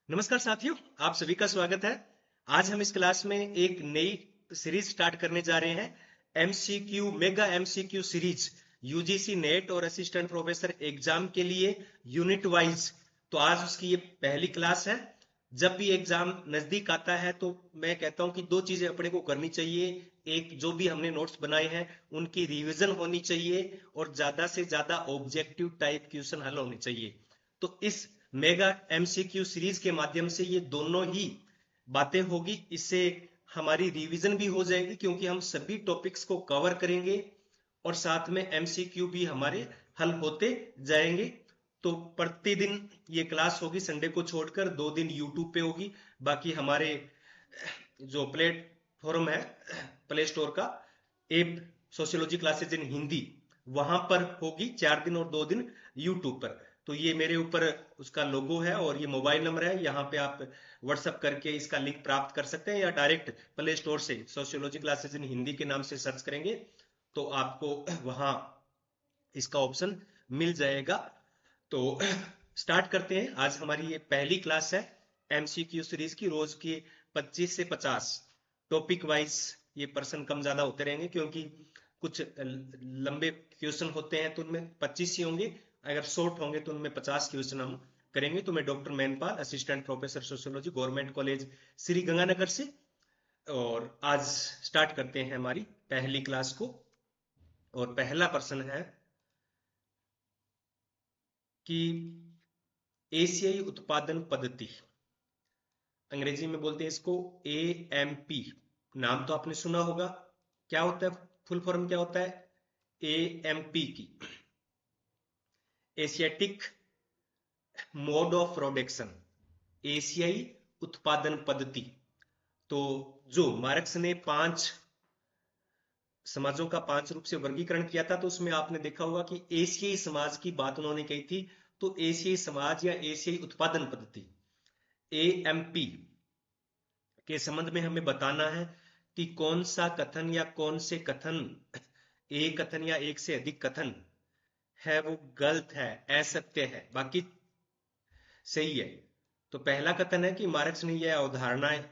नमस्कार साथियों, आप सभी का स्वागत है। आज हम इस क्लास में एक नई सीरीज स्टार्ट करने जा रहे हैं। MCQ mega MCQ series UGC net और असिस्टेंट प्रोफेसर एग्जाम के लिए यूनिट वाइज। तो आज उसकी ये पहली क्लास है। जब भी एग्जाम नजदीक आता है तो मैं कहता हूं कि दो चीजें अपने को करनी चाहिए। एक, जो भी हमने नोट्स बनाए हैं उनकी रिवीजन होनी चाहिए और ज्यादा से ज्यादा ऑब्जेक्टिव टाइप क्वेश्चन हल होने चाहिए। तो इस मेगा एमसीक्यू सीरीज के माध्यम से ये दोनों ही बातें होगी। इससे हमारी रिवीजन भी हो जाएगी क्योंकि हम सभी टॉपिक्स को कवर करेंगे और साथ में एमसीक्यू भी हमारे हल होते जाएंगे। तो प्रतिदिन ये क्लास होगी, संडे को छोड़कर 2 दिन यूट्यूब पे होगी। बाकी हमारे जो प्लेटफॉर्म है प्ले स्टोर का, app sociology classes in Hindi, वहां पर होगी 4 दिन और 2 दिन यूट्यूब पर। तो ये मेरे ऊपर उसका लोगो है और ये मोबाइल नंबर है। यहाँ पे आप व्हाट्सअप करके इसका लिंक प्राप्त कर सकते हैं या डायरेक्ट प्ले स्टोर से सोशियोलॉजी क्लासेज इन हिंदी के नाम से सर्च करेंगे तो आपको वहां इसका ऑप्शन मिल जाएगा। तो स्टार्ट करते हैं। आज हमारी ये पहली क्लास है एमसीक्यू सीरीज की। रोज की 25 से 50 टॉपिक वाइज ये पर्सन कम ज्यादा होते रहेंगे क्योंकि कुछ लंबे क्वेश्चन होते हैं तो उनमें 25 ही होंगे, अगर शॉर्ट होंगे तो उनमें 50 क्वेश्चन हम करेंगे। तो मैं doctor Manpal, assistant professor sociology, government college Shri Ganganagar से। और आज स्टार्ट करते हैं हमारी पहली क्लास को। और पहला प्रश्न है कि एशियाई उत्पादन पद्धति, अंग्रेजी में बोलते हैं इसको एएमपी। नाम तो आपने सुना होगा। क्या होता है, फुल फॉर्म क्या होता है एएमपी की? एशियाटिक मोड ऑफ प्रोडक्शन, एशियाई उत्पादन पद्धति। तो जो मार्क्स ने 5 समाजों का 5 रूप से वर्गीकरण किया था, तो उसमें आपने देखा होगा कि एशियाई समाज की बात उन्होंने कही थी। तो एशियाई समाज या एशियाई उत्पादन पद्धति एएमपी के संबंध में हमें बताना है कि कौन सा कथन या कौन से कथन, एक कथन या एक से अधिक कथन है वो गलत है, असत्य है, बाकी सही है। तो पहला कथन है कि मार्क्स ने यह अवधारणा है,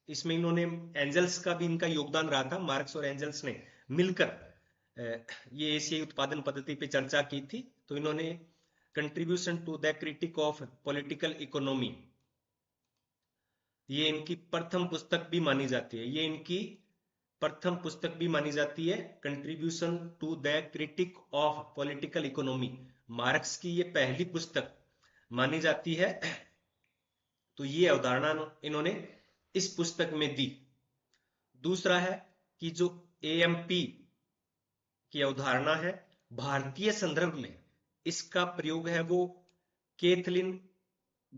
इसमें इन्होंने एंजल्स का भी इनका योगदान रहा था। मार्क्स और एंजल्स ने मिलकर ये एशियाई उत्पादन पद्धति पे चर्चा की थी। तो इन्होंने contribution to the critique of political economy, ये इनकी प्रथम पुस्तक भी मानी जाती है। ये इनकी प्रथम पुस्तक भी मानी जाती है, contribution to the critique of political economy. Marx की ये पहली पुस्तक मानी जाती है। तो ये अवधारणा इन्होंने इस पुस्तक में दी। दूसरा है कि जो एएमपी की अवधारणा है, भारतीय संदर्भ में इसका प्रयोग है वो कैथलीन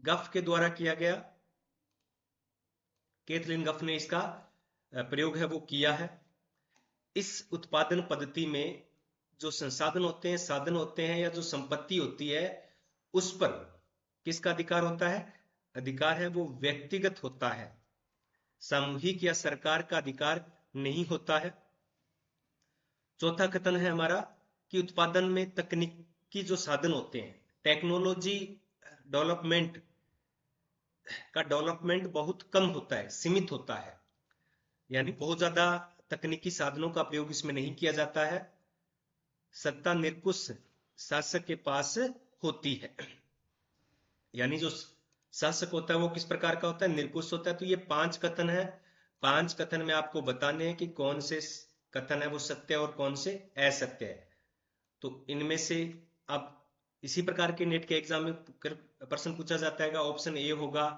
गफ के द्वारा किया गया। कैथलीन गफ ने इसका प्रयोग है वो किया है। इस उत्पादन पद्धति में जो संसाधन होते हैं, साधन होते हैं या जो संपत्ति होती है, उस पर किसका अधिकार होता है? अधिकार है वो व्यक्तिगत होता है, सामूहिक या सरकार का अधिकार नहीं होता है। चौथा कथन है हमारा कि उत्पादन में तकनीकी जो साधन होते हैं, टेक्नोलॉजी डेवलपमेंट का डेवलपमेंट बहुत कम होता है, सीमित होता है। यानी बहुत ज्यादा तकनीकी साधनों का प्रयोग इसमें नहीं किया जाता है। सत्ता निरंकुश शासक के पास होती है। यानी जो शासक होता है वो किस प्रकार का होता है? निरंकुश होता है। तो ये 5 कथन है। 5 कथन में आपको बताने हैं कि कौन से कथन है वो सत्य और कौन से असत्य है। तो इनमें से अब इसी प्रकार के नेट के एग्जाम में प्रश्न पूछा जाता है। ऑप्शन ए होगा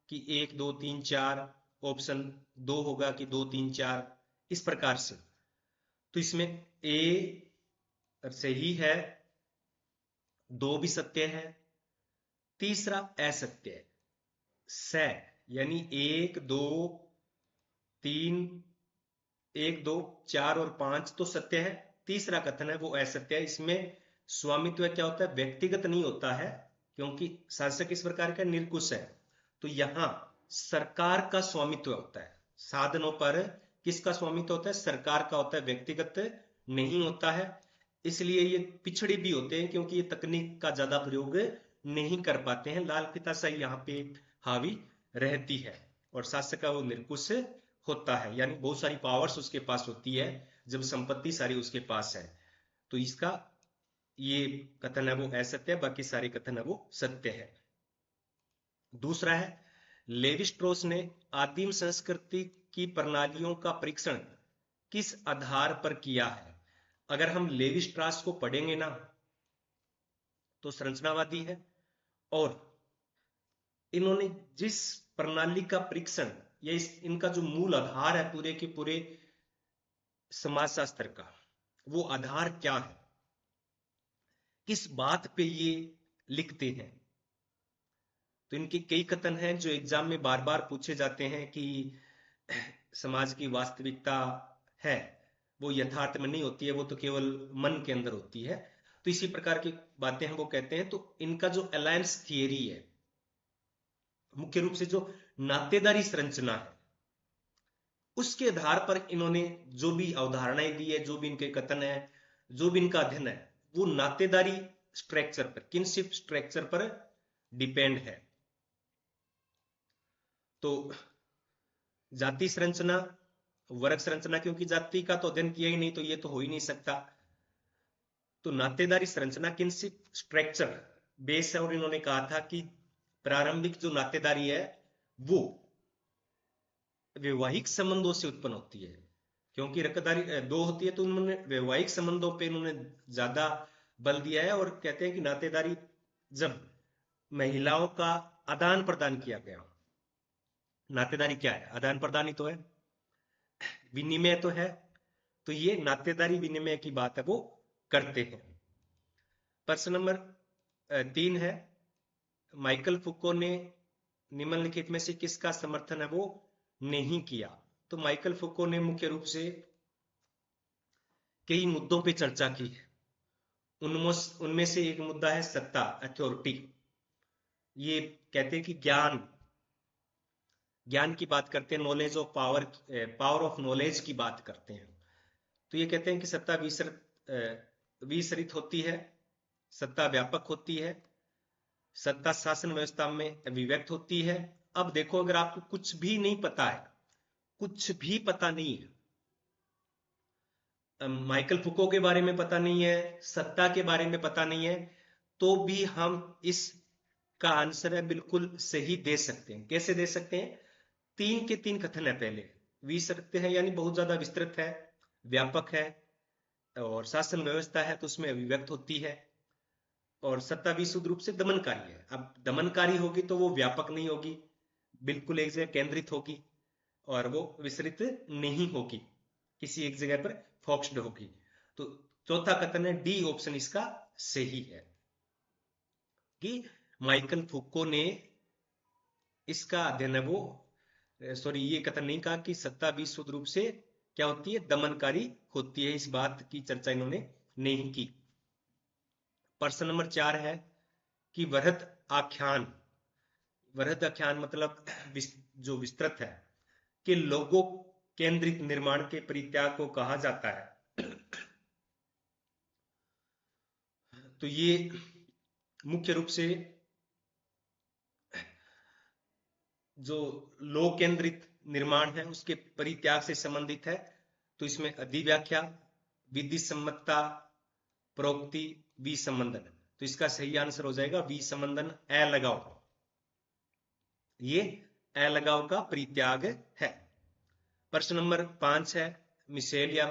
कि 1 2 3 4, ऑप्शन 2 होगा कि 2 3 4, इस प्रकार से। तो इसमें ए सही है, 2 भी सत्य है, तीसरा असत्य है। स यानी 1 2 3, 1 2 4 और 5 तो सत्य है, तीसरा कथन है वो असत्य है। इसमें स्वामित्व क्या होता है? व्यक्तिगत नहीं होता है, क्योंकि शासक इस प्रकार का निरंकुश है। तो यहां सरकार का स्वामित्व होता है साधनों पर। किसका स्वामित्व होता है? सरकार का होता है, व्यक्तिगत नहीं होता है। इसलिए ये पिछड़े भी होते हैं क्योंकि ये तकनीक का ज्यादा प्रयोग नहीं कर पाते हैं। लाल पिताशाही यहाँ पे हावी रहती है और शासक का वो निरंकुश होता है, यानी बहुत सारी पावर्स उसके पास होती है जब संपत्ति सारी उसके पास है। तो इसका ये कथन है वो असत्य है, बाकी सारे कथन है वो सत्य है। दूसरा है, लेवी स्ट्रॉस ने आदिम संस्कृति की प्रणालियों का परीक्षण किस आधार पर किया है? अगर हम लेवी स्ट्रॉस को पढ़ेंगे ना तो संरचनावादी है, और इन्होंने जिस प्रणाली का परीक्षण या इनका जो मूल आधार है पूरे के पूरे समाजशास्त्र का, वो आधार क्या है, किस बात पे ये लिखते हैं? तो इनके कई कथन हैं जो एग्जाम में बार बार पूछे जाते हैं कि समाज की वास्तविकता है वो यथार्थ में नहीं होती है, वो तो केवल मन के अंदर होती है। तो इसी प्रकार की बातें हम वो कहते हैं। तो इनका जो अलायंस थियरी है, मुख्य रूप से जो नातेदारी संरचना है, उसके आधार पर इन्होंने जो भी अवधारणाएं दी है, जो भी इनके कथन है, जो भी इनका अध्ययन है, वो नातेदारी स्ट्रक्चर पर, किनशिप स्ट्रक्चर पर डिपेंड है। तो जाति संरचना, वर्ग संरचना, क्योंकि जाति का तो अध्ययन किया ही नहीं तो ये तो हो ही नहीं सकता। तो नातेदारी संरचना, किनशिप स्ट्रक्चर बेस है, और इन्होंने कहा था कि प्रारंभिक जो नातेदारी है वो वैवाहिक संबंधों से उत्पन्न होती है, क्योंकि रक्तदारी दो होती है, तो उन्होंने वैवाहिक संबंधों पे इन्होंने ज्यादा बल दिया है, और कहते हैं कि नातेदारी जब महिलाओं का आदान प्रदान किया गया, नातेदारी क्या है? आदान प्रदान ही तो है, विनिमय तो है। तो ये नातेदारी विनिमय की बात है वो करते हैं। प्रश्न नंबर 3 है, माइकल फुको ने निम्नलिखित में से किसका समर्थन है वो नहीं किया? तो माइकल फुको ने मुख्य रूप से कई मुद्दों पे चर्चा की है। उनमें से एक मुद्दा है सत्ता, अथॉरिटी। ये कहते हैं कि ज्ञान की बात करते हैं, knowledge of power, power of knowledge की बात करते हैं। तो ये कहते हैं कि सत्ता विसरित होती है, सत्ता व्यापक होती है, सत्ता शासन व्यवस्था में अभिव्यक्त होती है। अब देखो, अगर आपको कुछ भी नहीं पता है, कुछ भी पता नहीं है, माइकल फुको के बारे में पता नहीं है, सत्ता के बारे में पता नहीं है, तो भी हम इसका आंसर है बिल्कुल सही दे सकते हैं। कैसे दे सकते हैं? 3 के 3 कथन है। पहले विस्तृत है, यानी बहुत ज्यादा विस्तृत है, व्यापक है, और शासन व्यवस्था है तो उसमें अभिव्यक्त होती है, और सत्ता विशुद्ध रूप से दमनकारी है। अब दमनकारी होगी तो वो व्यापक नहीं होगी, बिल्कुल एक जगह केंद्रित होगी, और वो विस्तृत नहीं होगी, किसी एक जगह पर फोकस्ड होगी। तो चौथा कथन है, डी ऑप्शन इसका सही है, कि माइकल फुको ने इसका अध्ययन है वो, सॉरी, ये कथन नहीं कहा कि सत्ता विशुद्ध रूप से क्या होती है, दमनकारी होती है। इस बात की चर्चा इन्होंने नहीं की। प्रश्न नंबर 4 है कि वृहद आख्यान, वृहद आख्यान मतलब जो विस्तृत है, कि लोगों केंद्रित निर्माण के परित्याग को कहा जाता है। तो ये मुख्य रूप से जो लोक केंद्रित निर्माण है उसके परित्याग से संबंधित है। तो इसमें अधिव्याख्या, विधि सम्मतता, प्रोक्ति, विसंबंधन। तो इसका सही आंसर हो जाएगा विसंबंधन, अलगाव। ये अलगाव का परित्याग है। प्रश्न नंबर 5 है, मिशेल या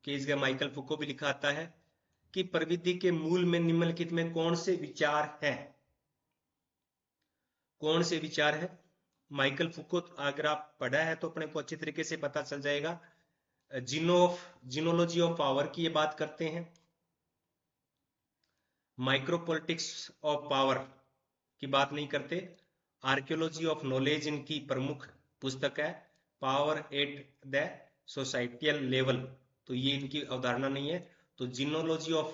के जगह माइकल फुको भी लिखा आता है, कि प्रवृत्ति के मूल में निम्नलिखित में कौन से विचार हैं? कौन से विचार है? माइकल फुको अगर आप पढ़ा है तो अपने को अच्छी तरीके से पता चल जाएगा। जिनोलॉजी ऑफ पावर की ये बात करते हैं, माइक्रोपॉलिटिक्स ऑफ पावर की बात नहीं करते, आर्कियोलॉजी ऑफ नॉलेज इनकी प्रमुख पुस्तक है, power at the societal level, तो ये इनकी अवधारणा नहीं है। तो जिनोलॉजी ऑफ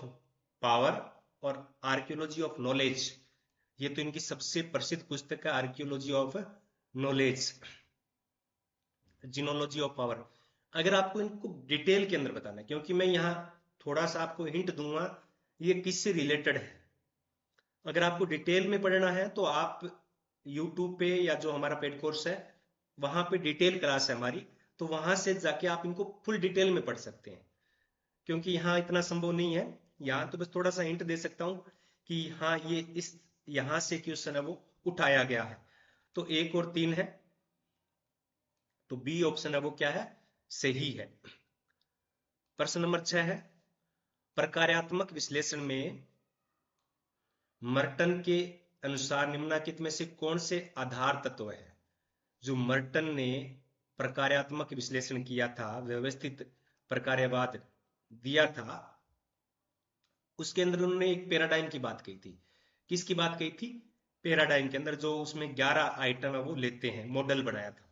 पावर और आर्कियोलॉजी ऑफ नॉलेज, ये तो इनकी सबसे प्रसिद्ध पुस्तक है, archaeology of knowledge, genealogy of power. अगर आपको इनको डिटेल के अंदर बताना है, क्योंकि मैं यहाँ थोड़ा सा आपको हिंट दूंगा ये किससे रिलेटेड है, अगर आपको डिटेल में पढ़ना है तो आप यूट्यूब पे या जो हमारा पेड कोर्स है वहां पे डिटेल क्लास है हमारी, तो वहां से जाके आप इनको फुल डिटेल में पढ़ सकते हैं, क्योंकि यहाँ इतना संभव नहीं है। यहाँ तो बस थोड़ा सा हिंट दे सकता हूँ कि हाँ ये इस यहां से क्वेश्चन है वो उठाया गया है। तो 1 और 3 है, तो बी ऑप्शन है वो क्या है, सही है। प्रश्न नंबर 6 है, प्रकार्यात्मक विश्लेषण में मर्टन के अनुसार निम्नलिखित में से कौन से आधार तत्व है। जो मर्टन ने प्रकार्यात्मक विश्लेषण किया था, व्यवस्थित प्रकार्यवाद दिया था, उसके अंदर उन्होंने एक पैराडाइम की बात कही थी। किसकी बात कही थी, पैराडाइम के अंदर जो उसमें 11 आइटम है वो लेते हैं, मॉडल बनाया था।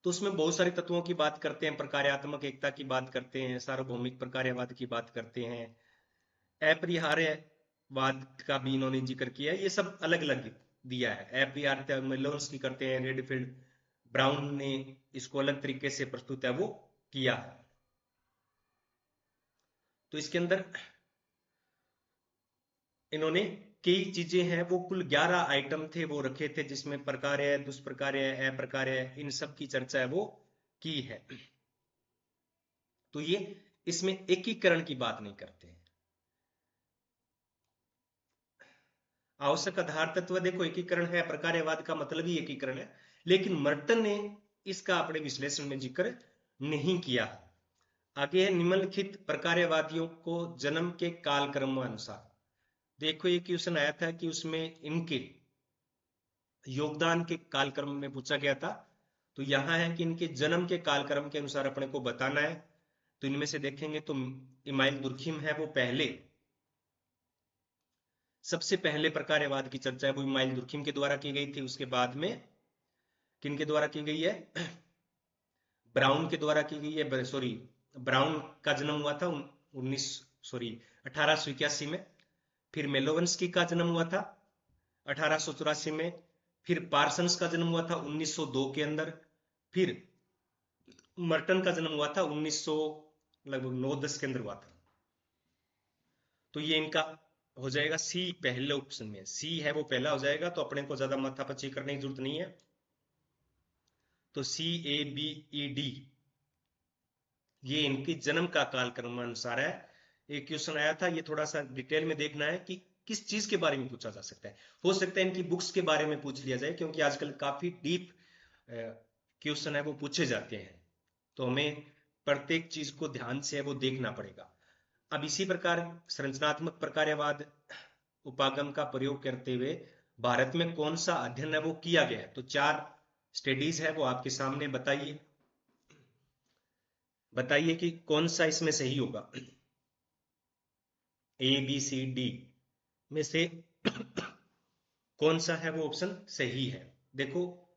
तो उसमें बहुत सारे तत्वों की बात करते हैं, प्रकार्यात्मक एकता की बात करते हैं, सार्वभौमिक प्रकार्यवाद की बात करते हैं, अपरिहार्यवाद का भी इन्होंने जिक्र किया है। ये सब अलग अलग दिया है। अपरिहार्यता मेलोन्स की करते हैं, रेडफील्ड ब्राउन ने इसको अलग तरीके से प्रस्तुत है वो किया है। तो इसके अंदर इन्होंने कई चीजें हैं, वो कुल 11 आइटम थे वो रखे थे, जिसमें प्रकार्य, दुष्प्रकार्य, अप्रकार्य, इन सब की चर्चा है वो की है। तो ये इसमें एकीकरण की बात नहीं करते हैं। आवश्यक आधार तत्व देखो एकीकरण है, प्रकार्यवाद का मतलब ही एकीकरण है, लेकिन मर्टन ने इसका अपने विश्लेषण में जिक्र नहीं किया। आगे है, निम्नलिखित प्रकार्यवादियों को जन्म के कालक्रम अनुसार। देखो ये क्वेश्चन आया था कि उसमें इनके योगदान के कालक्रम में पूछा गया था। तो यहां है कि इनके जन्म के कालक्रम के अनुसार अपने को बताना है। तो इनमें से देखेंगे तो इमाइल दुर्खिम है वो पहले, सबसे पहले प्रकार्यवाद की चर्चा है वो इमाइल दुर्खिम के द्वारा की गई थी। उसके बाद में किनके द्वारा की गई है, ब्राउन के द्वारा की गई है। सॉरी, ब्राउन का जन्म हुआ था 1881 में। फिर मेलोवंस्की का जन्म हुआ था 1884 में। फिर पार्सन्स का जन्म हुआ था 1902 के अंदर। फिर मर्टन का जन्म हुआ था 1900 लगभग 9-10 के अंदर हुआ था। तो ये इनका हो जाएगा सी, पहले ऑप्शन में सी है वो पहला हो जाएगा। तो अपने को ज्यादा माथापच्ची करने की जरूरत नहीं है। तो CABED ये इनकी जन्म का कालक्रम अनुसार है। एक क्वेश्चन आया था, ये थोड़ा सा डिटेल में देखना है कि किस चीज के बारे में पूछा जा सकता है। हो सकता है इनकी बुक्स के बारे में पूछ लिया जाए, क्योंकि आजकल काफी डीप क्वेश्चन है वो पूछे जाते हैं। तो हमें प्रत्येक चीज को ध्यान से है वो देखना पड़ेगा। अब इसी प्रकार संरचनात्मक प्रकार्यवाद उपागम का प्रयोग करते हुए भारत में कौन सा अध्ययन है वो किया गया है। तो 4 स्टडीज है वो आपके सामने, बताइए बताइए कि कौन सा इसमें सही होगा। ABCD में से कौन सा है वो ऑप्शन सही है। देखो,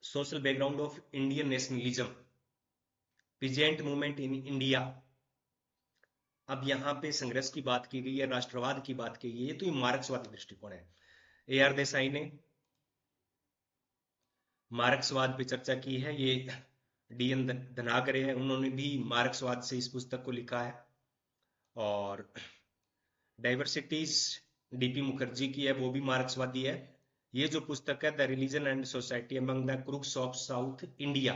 social background of Indian nationalism, present movement in India. अब यहाँ पे संघर्ष की बात की गई है, राष्ट्रवाद की बात की गई है, तो ये मार्क्सवादी दृष्टिकोण है। AR देसाई ने मार्क्सवाद पे चर्चा की है। ये DN धनागरे है, उन्होंने भी मार्क्सवाद से इस पुस्तक को लिखा है। और डाइवर्सिटीज DP मुखर्जी की है, वो भी मार्क्सवादी है। ये जो पुस्तक है the religion and society among the crooks of south India,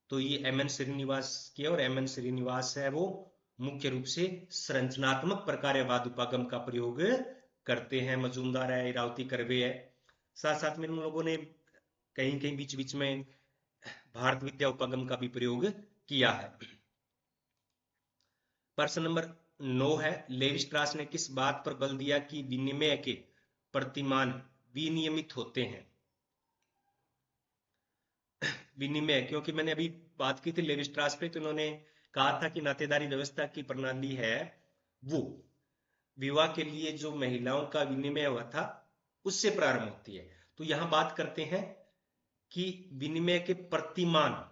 तो ये MN श्रीनिवास की है। और MN श्रीनिवास है वो मुख्य रूप से संरचनात्मक प्रकार्यवाद उपागम का प्रयोग करते हैं। मजूमदार है, इरावती कर्वे है। साथ साथ में उन लोगों ने कहीं कहीं बीच बीच में भारत विद्या उपागम का भी प्रयोग किया है। प्रश्न नंबर 9 है, लेवी स्ट्रास ने किस बात पर बल दिया कि विनिमय के प्रतिमान विनियमित होते हैं। विनिमय, क्योंकि मैंने अभी बात की थी लेवी स्ट्रास पे, तो इन्होंने कहा था कि नातेदारी व्यवस्था की प्रणाली है वो विवाह के लिए जो महिलाओं का विनिमय हुआ था उससे प्रारंभ होती है। तो यहां बात करते हैं कि विनिमय के प्रतिमान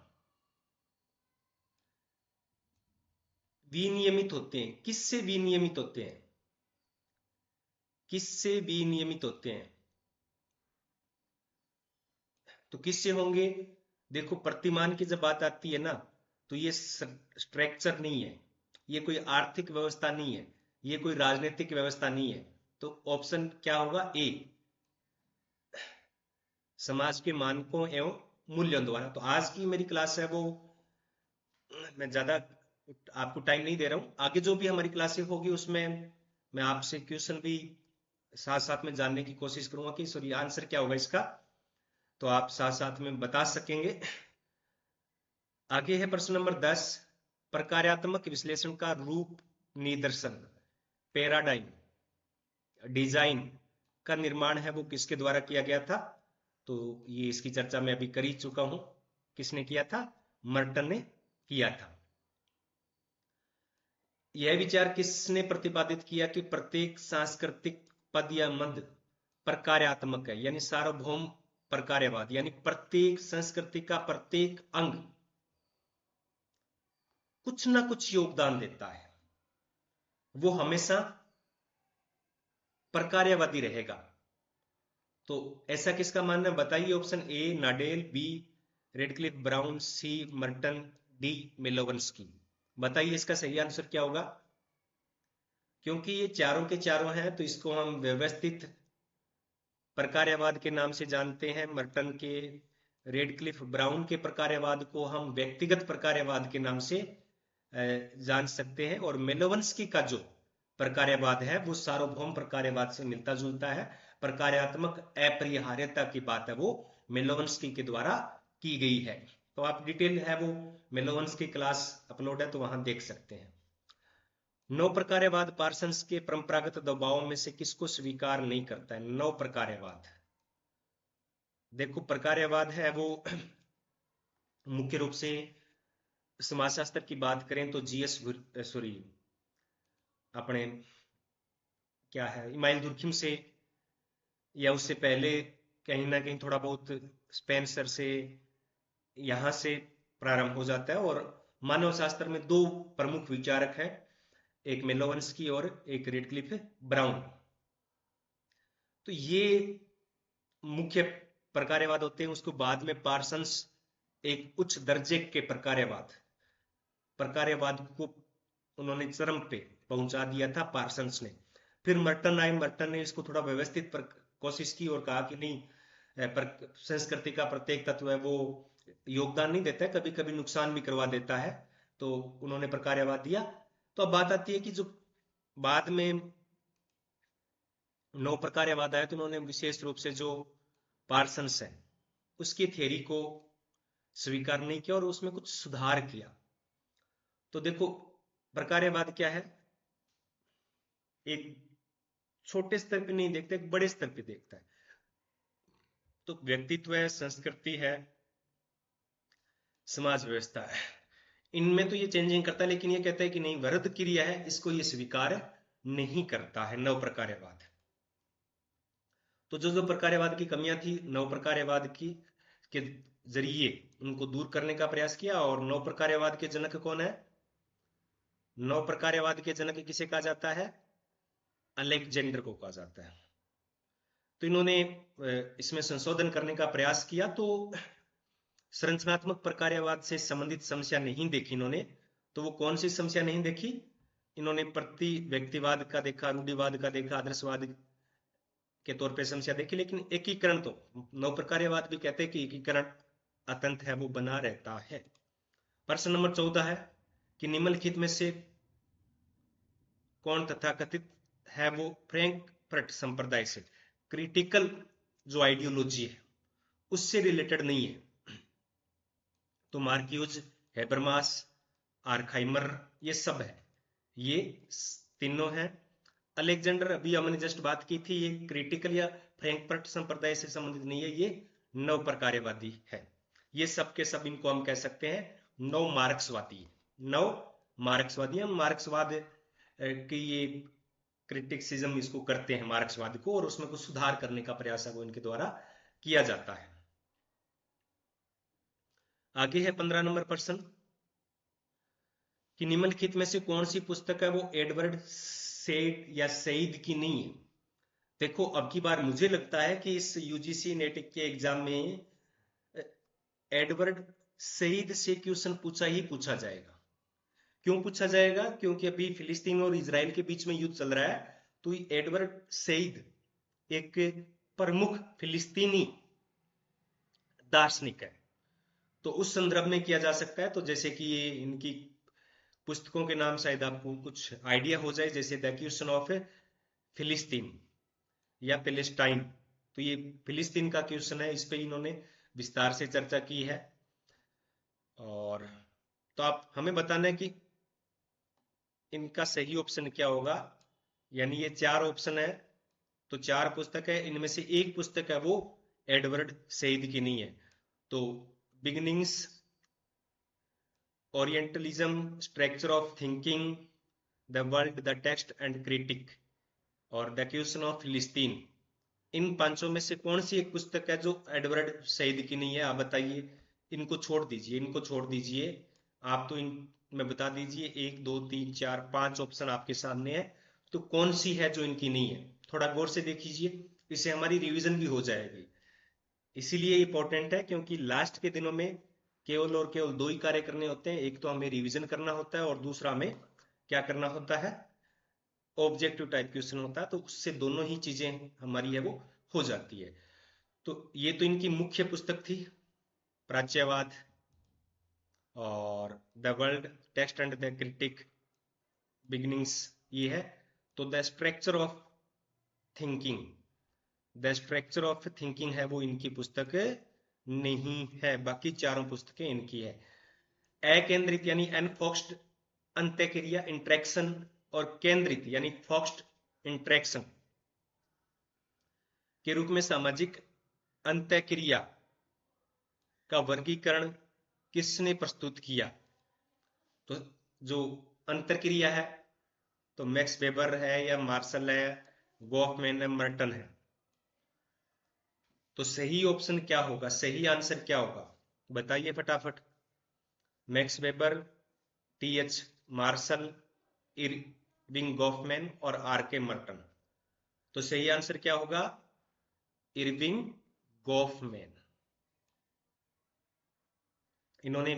विनियमित होते हैं। किससे विनियमित होते हैं, किससे विनियमित होते हैं, तो किससे होंगे। देखो, प्रतिमान की जब बात आती है ना, तो ये स्ट्रक्चर नहीं है, ये कोई आर्थिक व्यवस्था नहीं है। ये कोई राजनीतिक व्यवस्था नहीं है। तो ऑप्शन क्या होगा? ए, समाज के मानकों एवं मूल्यों द्वारा। तो आज की मेरी क्लास है वो, मैं ज्यादा आपको टाइम नहीं दे रहा हूं। आगे जो भी हमारी क्लासेस होगी उसमें मैं आपसे क्वेश्चन भी साथ साथ में जानने की कोशिश करूंगा कि सॉरी आंसर क्या होगा इसका, तो आप साथ साथ में बता सकेंगे। आगे है प्रश्न नंबर 10, प्रकार्यात्मक विश्लेषण का रूप निदर्शन, पैराडाइम, डिजाइन का निर्माण है वो किसके द्वारा किया गया था? तो ये इसकी चर्चा मैं अभी कर ही चुका हूं। किसने किया था? मर्टन ने किया था। यह विचार किसने प्रतिपादित किया कि प्रत्येक सांस्कृतिक पद या मद प्रकार्यात्मक है, यानी सार्वभौम प्रकार्यवाद, यानी प्रत्येक संस्कृति का प्रत्येक अंग कुछ ना कुछ योगदान देता है, वो हमेशा प्रकार्यवादी रहेगा। तो ऐसा किसका मानना है? बताइए। Option A Nadel, B Radcliffe Brown, C Merton, D Malinowski. बताइए इसका सही आंसर क्या होगा? क्योंकि ये चारों के चारों हैं तो इसको हम व्यवस्थित प्रकार्यवाद के नाम से जानते हैं। मर्टन के, रेडक्लिफ ब्राउन के प्रकार्यवाद को हम व्यक्तिगत प्रकार्यवाद के नाम से जान सकते हैं। और मेलोवंस्की का जो प्रकार्यवाद है वो सार्वभौम प्रकार्यवाद से मिलता जुलता है। प्रकार्यात्मक अपरिहार्यता की बात है वो मेलोवंस्की के द्वारा की गई है। तो आप डिटेल है वो मेलोवंस्की क्लास अपलोड है तो वहां देख सकते हैं। नौ प्रकार्यवाद पार्सन्स के परंपरागत दबाव में से किसको स्वीकार नहीं करता है? नौ प्रकार्यवाद, देखो प्रकार्यवाद है वो मुख्य रूप से समाजशास्त्र की बात करें तो जीएस सॉरी अपने क्या है इमाइल दुर्खिम से या उससे पहले कहीं ना कहीं थोड़ा बहुत स्पेंसर से, यहां से प्रारंभ हो जाता है। और मानव शास्त्र में दो प्रमुख विचारक हैं, एक मेलोवंस्की और एक रेडक्लिफ ब्राउन। तो ये मुख्य प्रकार्यवाद होते हैं। उसको बाद में पार्सन्स एक उच्च दर्जे के प्रकार्यवाद को उन्होंने चरम पे पहुंचा दिया था पार्सन्स ने। फिर मर्टन आए, मर्टन ने इसको थोड़ा व्यवस्थित कोशिश की और कहा कि नहीं, संस्कृति का प्रत्येक तत्व है वो योगदान नहीं देता है, कभी कभी नुकसान भी करवा देता है। तो उन्होंने प्रकार्यवाद दिया। तो अब बात आती है कि जो बाद में नौ प्रकार्यवाद आया तो उन्होंने विशेष रूप से जो पार्सन्स है उसकी थ्योरी को स्वीकार नहीं किया और उसमें कुछ सुधार किया। तो देखो प्रकार्यवाद क्या है, एक छोटे स्तर पे नहीं देखता, एक बड़े स्तर पे देखता है। तो व्यक्तित्व है, संस्कृति है, समाज व्यवस्था है, इनमें तो ये चेंजिंग करता है। लेकिन ये कहता है कि नहीं, वृद्ध क्रिया है इसको ये स्वीकार नहीं करता है नव प्रकार्यवाद। तो जो जो प्रकार्यवाद की कमियां थी नव प्रकार्यवाद की के जरिए उनको दूर करने का प्रयास किया। और नव प्रकार्यवाद के जनक कौन है? नव प्रकार्यवाद के जनक किसे कहा जाता है? अलेक्जेंडर को कहा जाता है। तो इन्होंने इसमें संशोधन करने का प्रयास किया। तो संरचनात्मक प्रकार्यवाद से संबंधित समस्या नहीं देखी इन्होंने। तो वो कौन सी समस्या नहीं देखी? इन्होंने प्रति व्यक्तिवाद का देखा, रूढ़िवाद का देखा, आदर्शवाद के तौर पे समस्या देखी। लेकिन एकीकरण, तो नव प्रकार्यवाद भी कहते हैं कि एकीकरण अत्यंत है वो बना रहता है। प्रश्न नंबर 14 है कि निम्नलिखित में से कौन तथाकथित है वो फ्रैंकफर्ट संप्रदाय से क्रिटिकल जो आइडियोलॉजी है उससे रिलेटेड नहीं है? तो मार्क्यूज, हेबरमास, आर्खाइमर, ये सब है, ये तीनों हैं। अलेक्जेंडर अभी हमने जस्ट बात की थी, ये क्रिटिकल या फ्रैंकफर्ट संप्रदाय से संबंधित नहीं है, ये नव प्रकार्यवादी है। ये सब के सब इनको हम कह सकते हैं नव मार्क्सवादी। नव मार्क्सवादी, हम मार्क्सवाद की ये क्रिटिसिज्म इसको करते हैं मार्क्सवाद को, और उसमें कुछ सुधार करने का प्रयास है वो इनके द्वारा किया जाता है। आगे है 15 नंबर प्रश्न कि निम्नलिखित में से कौन सी पुस्तक है वो एडवर्ड सेड या सईद की नहीं है? देखो अब की बार मुझे लगता है कि इस यूजीसी नेट के एग्जाम में एडवर्ड सईद से क्वेश्चन पूछा ही पूछा जाएगा, क्यों पूछा जाएगा? क्योंकि अभी फिलिस्तीन और इजराइल के बीच में युद्ध चल रहा है, तो एडवर्ड सईद एक प्रमुख फिलिस्तीनी दार्शनिक है, तो उस संदर्भ में किया जा सकता है। तो जैसे कि ये इनकी पुस्तकों के नाम शायद आपको कुछ आइडिया हो जाए, जैसे द क्वेश्चन ऑफ फिलिस्तीन या पैलेस्टाइन, तो ये फिलिस्तीन का क्वेश्चन है, इस पे इन्होंने विस्तार से चर्चा की है। और तो आप हमें बताना है कि इनका सही ऑप्शन क्या होगा। यानी ये 4 ऑप्शन है, तो 4 पुस्तक है, इनमें से एक पुस्तक है वो एडवर्ड सईद की नहीं है। तो beginnings, orientalism, structure of thinking, the world, the text and critic और द क्वेश्चन ऑफ फिलिस्तीन, इन पांचों में से कौन सी एक पुस्तक है जो एडवर्ड सईद की नहीं है? आप बताइए। इनको छोड़ दीजिए, इनको छोड़ दीजिए, आप तो इन में बता दीजिए। 1 2 3 4 5 ऑप्शन आपके सामने है, तो कौन सी है जो इनकी नहीं है? थोड़ा गौर से देखिए, इससे हमारी रिवीजन भी हो जाएगी। इसीलिए इंपॉर्टेंट है, क्योंकि लास्ट के दिनों में केवल और केवल 2 ही कार्य करने होते हैं। एक तो हमें रिवीजन करना होता है और दूसरा हमें क्या करना होता है? ऑब्जेक्टिव टाइप क्वेश्चन होता है, तो उससे दोनों ही चीजें हमारी है वो हो जाती है। तो ये तो इनकी मुख्य पुस्तक थी, प्राच्यवाद और the world, text and the critic, beginnings, ये है। तो the structure of thinking, the structure of thinking है वो इनकी पुस्तक नहीं है, बाकी चारों पुस्तकें इनकी है। अकेंद्रित यानी एनफोक्स्ड अंत्यक्रिया इंट्रैक्शन, और केंद्रित यानी फोक्स्ड इंट्रैक्शन के रूप में सामाजिक अंत्यक्रिया का वर्गीकरण किसने प्रस्तुत किया? तो जो अंतरक्रिया है, तो मैक्स वेबर है या मार्शल है, गॉफमैन है, मर्टन है? तो सही ऑप्शन क्या होगा? सही आंसर क्या होगा? बताइए फटाफट। Max Weber, T H. Marshall, Irving Goffman और आर.के. मर्टन। तो सही आंसर क्या होगा? Irving Goffman. इन्होंने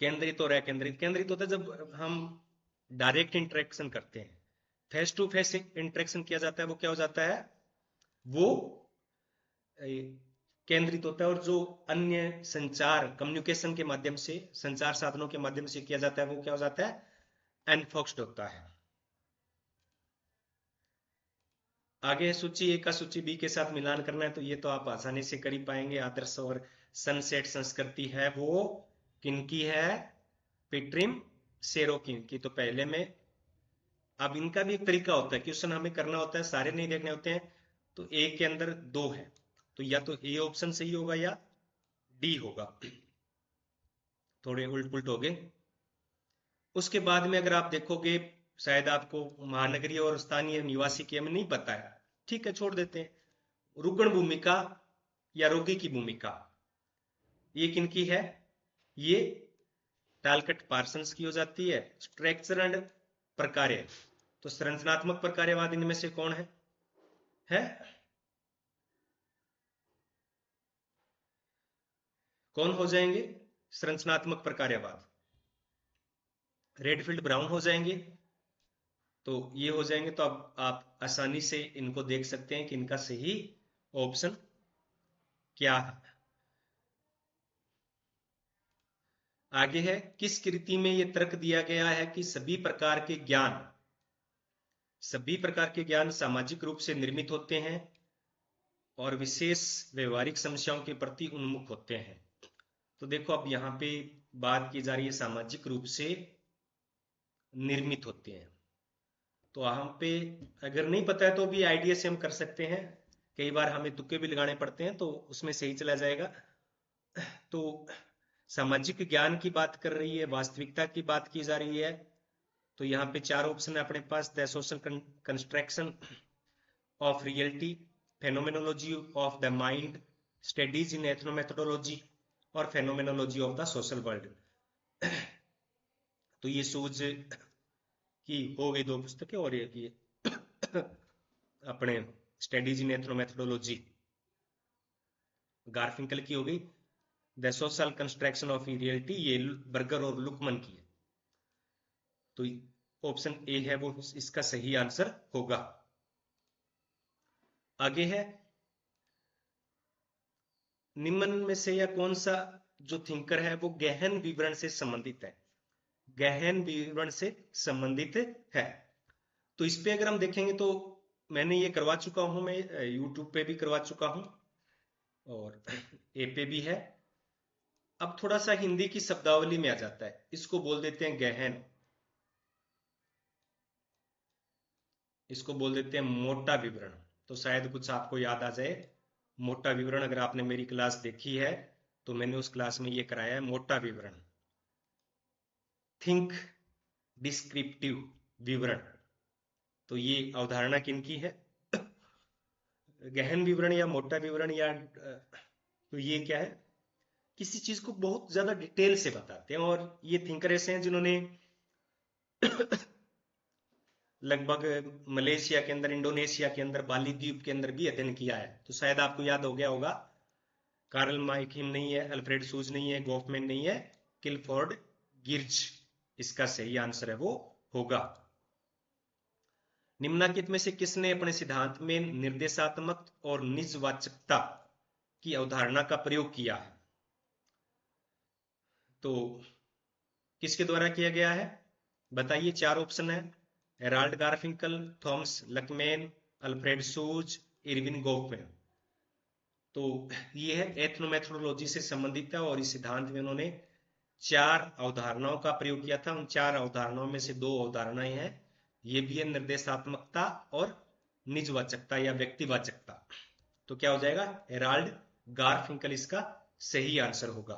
केंद्रित और अकेंद्रित, केंद्रित होता है जब हम डायरेक्ट इंटरेक्शन करते हैं, फेस टू फेस इंटरेक्शन किया जाता है, वो क्या हो जाता है? वो केंद्रित होता है। और जो अन्य संचार कम्युनिकेशन के माध्यम से, संचार साधनों के माध्यम से किया जाता है, वो क्या हो जाता है? एनफोक्स्ड होता है। आगे सूची ए का सूची बी के साथ मिलान करना है, तो ये तो आप आसानी से कर ही पाएंगे। आदर्श और सनसेट संस्कृति है वो किनकी है? पिट्रिम सेरोकिन की। तो पहले में, अब इनका भी एक तरीका होता है, क्वेश्चन हमें करना होता है, सारे नहीं देखने होते हैं। तो ए के अंदर 2 है, तो या तो ए ऑप्शन सही होगा या डी होगा। थोड़े उल्ट पुलट हो गए। उसके बाद में अगर आप देखोगे, शायद आपको महानगरीय और स्थानीय निवासी की हमें नहीं पता है, ठीक है, छोड़ देते हैं। रुग्ण भूमिका या रोगी की भूमिका, ये किनकी है? ये टालकट पार्सन्स की हो जाती है। स्ट्रक्चर एंड प्रकार्य, तो संरचनात्मक प्रकार्यवाद इनमें से कौन है? कौन हो जाएंगे संरचनात्मक प्रकार्यवाद? रेडफील्ड ब्राउन हो जाएंगे। तो ये हो जाएंगे, तो अब आप आसानी से इनको देख सकते हैं कि इनका सही ऑप्शन क्या है। आगे है, किस कृति में यह तर्क दिया गया है कि सभी प्रकार के ज्ञान सामाजिक रूप से निर्मित होते हैं और विशेष व्यवहारिक समस्याओं के प्रति उन्मुख होते हैं? तो देखो, अब यहाँ पे बात की जा रही है सामाजिक रूप से निर्मित होते हैं, तो हम पे अगर नहीं पता है तो भी आइडिया से हम कर सकते हैं। कई बार हमें तुक्के भी लगाने पड़ते हैं, तो उसमें सही चला जाएगा। तो सामाजिक ज्ञान की बात कर रही है, वास्तविकता की बात की जा रही है। तो यहाँ पे 4 ऑप्शन है अपने पास: the social construction of reality, phenomenology of the mind, studies in ethnomethodology और phenomenology of the social world. तो ये सूझ की हो गई 2 पुस्तकें, और ये अपने स्टडीज इन एथनोमेथोडोलॉजी गार्फिंकल की हो गई। The social construction of reality, ये बर्गर और लुकमन की है। तो ऑप्शन ए है वो इसका सही आंसर होगा। आगे है, निम्न में से या कौन सा जो थिंकर है वो गहन विवरण से संबंधित है? गहन विवरण से संबंधित है। तो इस पे अगर हम देखेंगे तो मैंने ये करवा चुका हूं, मैं YouTube पे भी करवा चुका हूं और ए पे भी है। अब थोड़ा सा हिंदी की शब्दावली में आ जाता है, इसको बोल देते हैं गहन, इसको बोल देते हैं मोटा विवरण। तो शायद कुछ आपको याद आ जाए मोटा विवरण, अगर आपने मेरी क्लास देखी है तो मैंने उस क्लास में ये कराया है मोटा विवरण, थिंक डिस्क्रिप्टिव विवरण। तो ये अवधारणा किनकी है? गहन विवरण या मोटा विवरण या तो ये क्या है, किसी चीज को बहुत ज्यादा डिटेल से बताते हैं। और ये थिंकर ऐसे हैं जिन्होंने लगभग मलेशिया के अंदर, इंडोनेशिया के अंदर, बाली द्वीप के अंदर भी अध्ययन किया है। तो शायद आपको याद हो गया होगा, कार्ल माइकिम नहीं है, अल्फ्रेड सूज नहीं है, गॉफमैन नहीं है, किलफोर्ड गिर्च इसका सही आंसर है वो होगा। निम्नलिखित में से किसने अपने सिद्धांत में निर्देशात्मक और निजवाचकता की अवधारणा का प्रयोग किया है? तो किसके द्वारा किया गया है बताइए? चार ऑप्शन है, हेराल्ड गारफिंकल, थॉमस लकमैन, अल्फ्रेड सूज, इरविन गॉफमैन। तो ये है एथनोमेथोडोलॉजी से संबंधित है और इस सिद्धांत में उन्होंने चार अवधारणाओं का प्रयोग किया था। उन चार अवधारणाओं में से दो अवधारणाएं हैं, ये भी है निर्देशात्मकता और निजवाचकता या व्यक्तिवाचकता। तो क्या हो जाएगा? हेराल्ड गारफिंकल इसका सही आंसर होगा।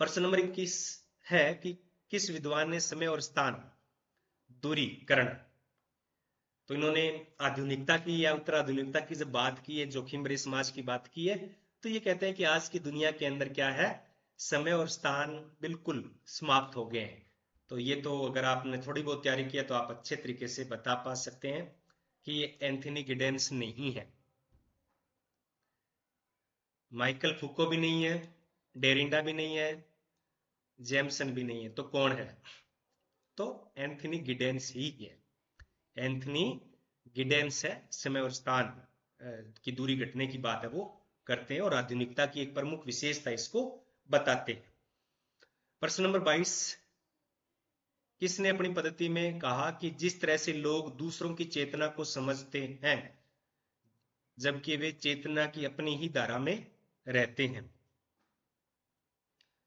प्रश्न नंबर 21 है कि किस विद्वान ने समय और स्थान दूरीकरण, तो इन्होंने आधुनिकता की या उत्तराधुनिकता की जब बात की है, जोखिम भरे समाज की बात की है, तो ये कहते हैं कि आज की दुनिया के अंदर क्या है, समय और स्थान बिल्कुल समाप्त हो गए हैं। तो ये तो अगर आपने थोड़ी बहुत तैयारी किया तो आप अच्छे तरीके से बता पा सकते हैं कि ये एंथनी गिडेंस नहीं है, माइकल फुको भी नहीं है, डेरिंडा भी नहीं है, जेमसन भी नहीं है। तो कौन है? तो एंथनी गिडेंस ही है। एंथनी गिडेंस है, समय और स्थान की दूरी घटने की बात है वो करते हैं और आधुनिकता की एक प्रमुख विशेषता इसको बताते हैं। प्रश्न नंबर 22, किसने अपनी पद्धति में कहा कि जिस तरह से लोग दूसरों की चेतना को समझते हैं जबकि वे चेतना की अपनी ही धारा में रहते हैं,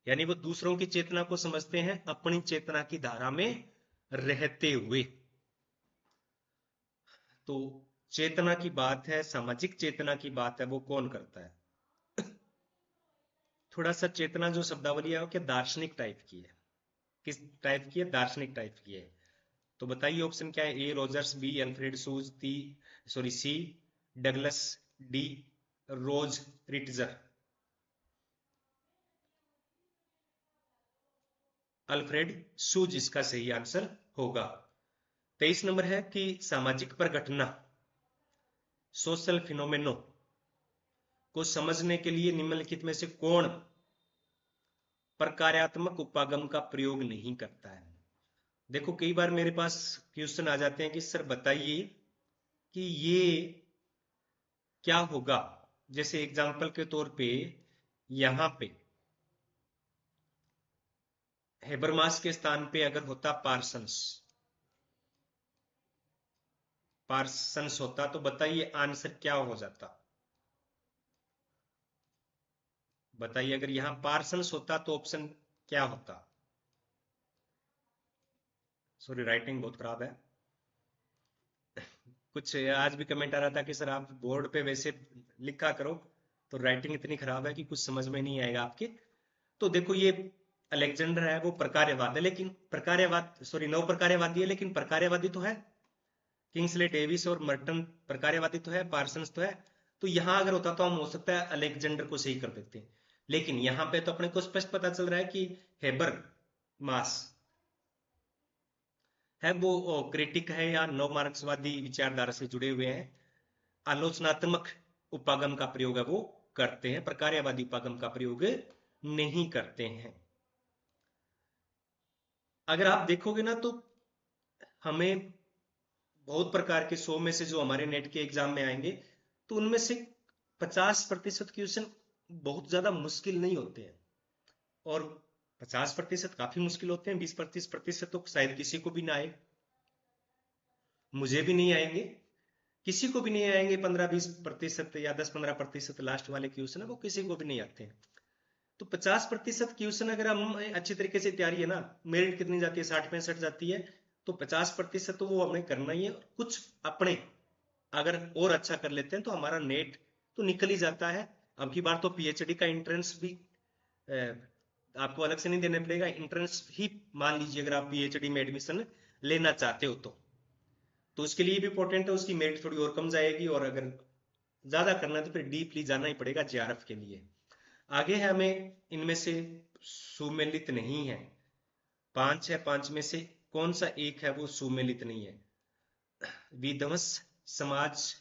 यानी वो दूसरों की चेतना को समझते हैं अपनी चेतना की धारा में रहते हुए। तो चेतना की बात है, सामाजिक चेतना की बात है, वो कौन करता है? थोड़ा सा चेतना जो शब्दावली है वो क्या दार्शनिक टाइप की है? किस टाइप की है? दार्शनिक टाइप की है। तो बताइए ऑप्शन क्या है? ए रोजर्स, बी अल्फ्रेड सूज, सी डगलस, डी रोज रिटजर। अल्फ्रेड सूज इसका सही आंसर होगा। 23 नंबर है कि सामाजिक प्रघटना, सोशल फिनोमेनो को समझने के लिए निम्नलिखित में से कौन प्रकार्यात्मक उपागम का प्रयोग नहीं करता है? देखो कई बार मेरे पास क्वेश्चन आ जाते हैं कि सर बताइए कि ये क्या होगा। जैसे एग्जांपल के तौर पे यहां पे हेबरमास के स्थान पे अगर होता पार्सन्स, पार्सन्स होता तो बताइए आंसर क्या हो जाता? बताइए अगर यहां पार्सन्स होता तो ऑप्शन क्या होता? सॉरी राइटिंग बहुत खराब है। कुछ आज भी कमेंट आ रहा था कि सर आप बोर्ड पे वैसे लिखा करो, तो राइटिंग इतनी खराब है कि कुछ समझ में नहीं आएगा आपके। तो देखो ये अलेक्जेंडर है वो प्रकार्यवाद है, लेकिन प्रकार्यवाद सॉरी नव प्रकार्यवादी है, लेकिन प्रकार्यवादी तो है। किंग्सले डेविस और मर्टन प्रकार्यवादी तो है, पार्सन्स तो है। तो यहां अगर होता तो हम हो सकता है अलेक्जेंडर को सही कर देते हैं, लेकिन यहां पे तो अपने को स्पष्ट पता चल रहा है कि हेबर मास है वो क्रिटिक है या नव मार्क्सवादी विचारधारा से जुड़े हुए हैं, आलोचनात्मक उपागम का प्रयोग है वो करते हैं, प्रकार्यवादी उपागम का प्रयोग नहीं करते हैं। अगर आप देखोगे ना तो हमें बहुत प्रकार के 100 में से जो हमारे नेट के एग्जाम में आएंगे, तो उनमें से 50% क्वेश्चन बहुत ज्यादा मुश्किल नहीं होते हैं, और 50% काफी मुश्किल होते हैं, 20-25% तो शायद किसी को भी ना आए, मुझे भी नहीं आएंगे, किसी को भी नहीं आएंगे। 15-20% या 10-15% लास्ट वाले क्वेश्चन है वो किसी को भी नहीं आते हैं। तो 50% क्वेश्चन अगर हम अच्छी तरीके से तैयारी है ना, मेरिट कितनी जाती है, 60-65 जाती है, तो 50% तो वो हमें करना ही है। कुछ अपने अगर और अच्छा कर लेते हैं तो हमारा नेट तो निकल ही जाता है। अब की बार तो पीएचडी का एंट्रेंस भी आपको अलग से नहीं देना पड़ेगा, एंट्रेंस ही मान लीजिए अगर आप पीएचडी में एडमिशन लेना चाहते हो तो उसके लिए भी इंपॉर्टेंट है, उसकी मेरिट थोड़ी और कम जाएगी, और अगर ज्यादा करना है तो फिर डीपली जाना ही पड़ेगा जेआरएफ के लिए। आगे है, हमें इनमें से सुमेलित नहीं है, 5 है, 5 में से कौन सा एक है वो सुमेलित नहीं है? विध्वंस समाज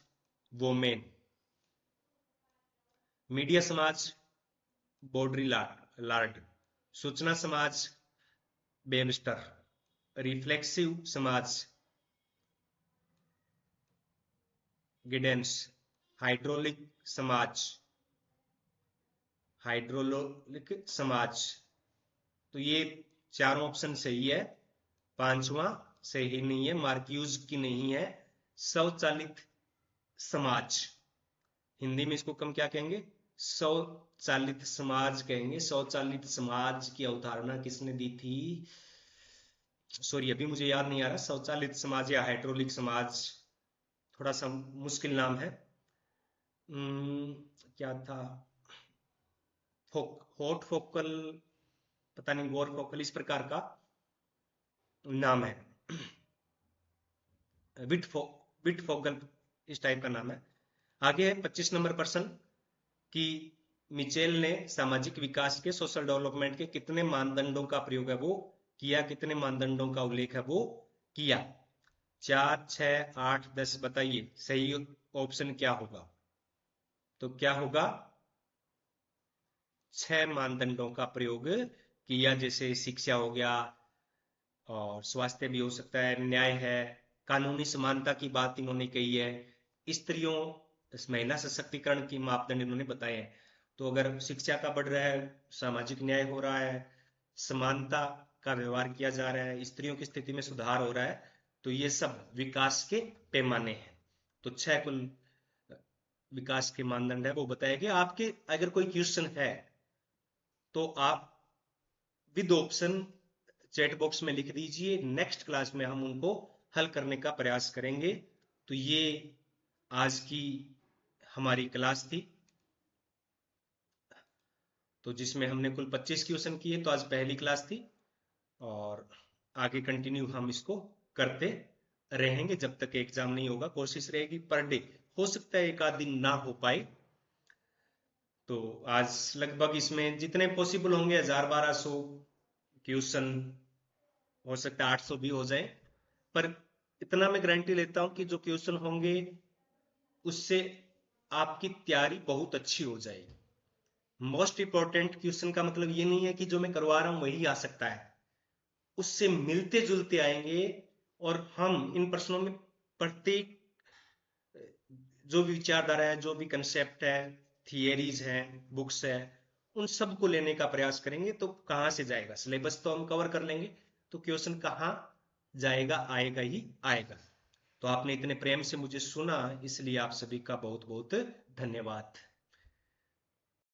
वोमेन, मीडिया समाज लार्ड, सूचना समाज बेमस्टर, रिफ्लेक्सिव समाज गिडेंस, हाइड्रोलिक समाज हाइड्रोलिक समाज। तो ये चारों ऑप्शन सही है, पांचवा सही नहीं है, मार्क्यूज की नहीं है। स्वचालित समाज, हिंदी में इसको कम क्या कहेंगे? स्वचालित समाज कहेंगे। स्वचालित समाज की अवधारणा किसने दी थी? सॉरी, अभी मुझे याद नहीं आ रहा। स्वचालित समाज या हाइड्रोलिक समाज, थोड़ा सा मुश्किल नाम है। क्या था? हॉट फोकल, पता नहीं, गोर फोकल, इस प्रकार का नाम है। विट फोकल, इस टाइप का नाम है। आगे है 25 नंबर प्रश्न कि मिचेल ने सामाजिक विकास के, सोशल डेवलपमेंट के कितने मानदंडों का प्रयोग है वो किया, कितने मानदंडों का उल्लेख है वो किया? 4, 6, 8, 10 बताइए सही ऑप्शन क्या होगा? तो क्या होगा? 6 मानदंडों का प्रयोग किया, जैसे शिक्षा हो गया, और स्वास्थ्य भी हो सकता है, न्याय है, कानूनी समानता की बात इन्होंने कही है, स्त्रियों, महिला सशक्तिकरण की मापदंड इन्होंने बताए हैं। तो अगर शिक्षा का बढ़ रहा है, सामाजिक न्याय हो रहा है, समानता का व्यवहार किया जा रहा है, स्त्रियों की स्थिति में सुधार हो रहा है, तो ये सब विकास के पैमाने हैं। तो 6 कुल विकास के मानदंड है वो बताया गया। आपके अगर कोई क्वेश्चन है तो आप विद ऑप्शन चैट बॉक्स में लिख दीजिए, नेक्स्ट क्लास में हम उनको हल करने का प्रयास करेंगे। तो ये आज की हमारी क्लास थी, तो जिसमें हमने कुल 25 क्वेश्चन किए। तो आज पहली क्लास थी, और आगे कंटिन्यू हम इसको करते रहेंगे जब तक एग्जाम नहीं होगा। कोशिश रहेगी पर डे, हो सकता है एक आध दिन ना हो पाए। तो आज लगभग इसमें जितने पॉसिबल होंगे 1000-1200 क्वेश्चन, हो सकता है 800 भी हो जाए, पर इतना मैं गारंटी लेता हूं कि जो क्वेश्चन होंगे उससे आपकी तैयारी बहुत अच्छी हो जाएगी। मोस्ट इंपॉर्टेंट क्वेश्चन का मतलब ये नहीं है कि जो मैं करवा रहा हूं वही आ सकता है, उससे मिलते जुलते आएंगे। और हम इन प्रश्नों में प्रत्येक जो भी विचारधारा है, जो भी कंसेप्ट है, थियरीज है, बुक्स है, उन सब को लेने का प्रयास करेंगे। तो कहां से जाएगा? सिलेबस तो हम कवर कर लेंगे, तो क्वेश्चन कहां जाएगा? आएगा ही आएगा। तो आपने इतने प्रेम से मुझे सुना, इसलिए आप सभी का बहुत बहुत धन्यवाद।